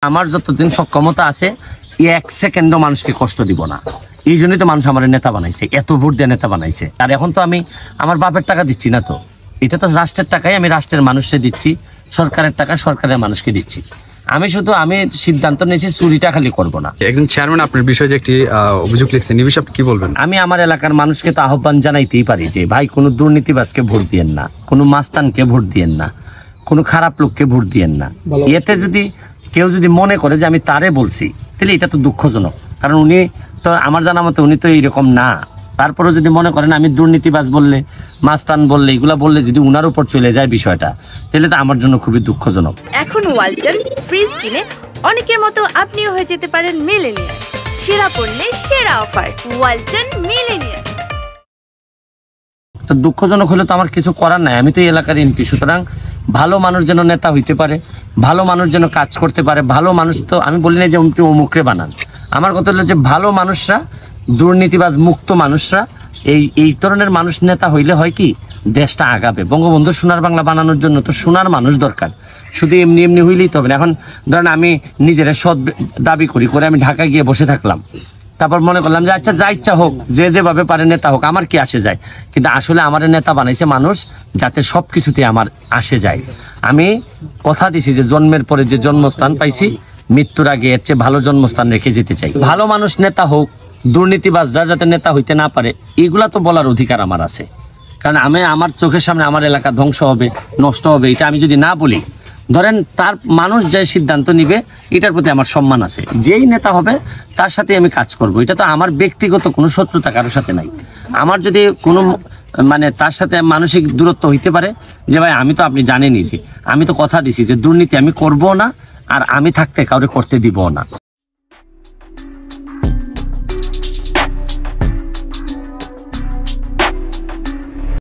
আমার যতদিন সক্ষমতা আছে এক সেকেন্ডও মানুষকে কষ্ট দিব না। এই জন্যই তো মানুষ আমার নেতা বানাইছে, এত ভোট দিয়ে নেতা বানাইছে। আর এখন তো আমি আমার বাপের টাকা দিচ্ছি না, তো এটা তো রাষ্ট্রের টাকাই আমি রাষ্ট্রের মানুষকে দিচ্ছি, সরকারের টাকা সরকারের মানুষকে দিচ্ছি। আমি সিদ্ধান্ত নিয়েছি চুরিটা খালি করবো না। একজন চেয়ারম্যান আপনার বিষয়ে যে একটি অভিযোগ লিখছেন, এই বিষয়ে আপনি কি বলবেন? আমি আমার এলাকার মানুষকে তো আহ্বান জানাইতেই পারি যে ভাই কোনো দুর্নীতিবাজকে ভোট দিয়েন না, কোনো মাস্তানকে ভোট দিয়েন না, কোনো খারাপ লোককে ভোট দিয়েন না। এতে যদি কেউ যদি মনে করে যে আমি তারে বলছি, তাহলে এটা তো দুঃখজনক, কারণ উনি তো আমার জানা মতো উনি তো এইরকম না। তারপরে যদি মনে করেন আমি দুর্নীতিবাজ বললে, মাস্তান বললে, এগুলা বললে যদি উনার উপর চলে যায় বিষয়টা, তাহলে তো আমার জন্য খুবই দুঃখজনক। এখন ওয়ালটন ফ্রিজ কিনে অনেকের মতো আপনিও হয়ে যেতে পারেন মিলেনিয়ার। সেরা পণ্যের সেরা অফার, ওয়ালটন মিলেনিয়ার। তো দুঃখজনক হলে তো আমার কিছু করার নাই, আমি তো এই এলাকার এমপি। সুতরাং ভালো মানুষ যেন নেতা হইতে পারে, ভালো মানুষ যেন কাজ করতে পারে। ভালো মানুষ তো আমি বলি না যে অমুকরে বানান, আমার কথা হলো যে ভালো মানুষরা, দুর্নীতিবাজ মুক্ত মানুষরা, এই ধরনের মানুষ নেতা হইলে হয় কি দেশটা আগাবে। বঙ্গবন্ধু সোনার বাংলা বানানোর জন্য তো সোনার মানুষ দরকার, শুধু এমনি এমনি হইলেই তো হবে না। এখন ধরেন আমি নিজেরা সৎ দাবি করে আমি ঢাকা গিয়ে বসে থাকলাম, তারপর মনে করলাম যে আচ্ছা যা ইচ্ছা হোক, যে যেভাবে পারে নেতা হোক, আমার কি আসে যায়। কিন্তু আসলে আমার নেতা বানাইছে মানুষ, যাতে সব কিছুতে আমার আসে যায়। আমি কথা দিছি যে জন্মের পরে যে জন্মস্থান পাইছি, মৃত্যুর আগে এর চেয়ে ভালো জন্মস্থান রেখে যেতে চাই। ভালো মানুষ নেতা হোক, দুর্নীতিবাজরা যাতে নেতা হইতে না পারে, এগুলা তো বলার অধিকার আমার আছে। কারণ আমার চোখের সামনে আমার এলাকা ধ্বংস হবে, নষ্ট হবে, এটা আমি যদি না বলি, ধরেন তার মানুষ যে সিদ্ধান্ত নিবে এটার প্রতি আমার সম্মান আছে। যেই নেতা হবে তার সাথে আমি কাজ করব, এটা তো আমার ব্যক্তিগত কোনো শত্রুতা কারোর সাথে নাই। আমার যদি কোনো তার সাথে মানসিক দূরত্ব হইতে পারে যে ভাই আমি তো, আপনি জানেনই যে আমি তো কথা দিছি যে দুর্নীতি আমি করবো না, আর আমি থাকতে কাউরে করতে দিব না।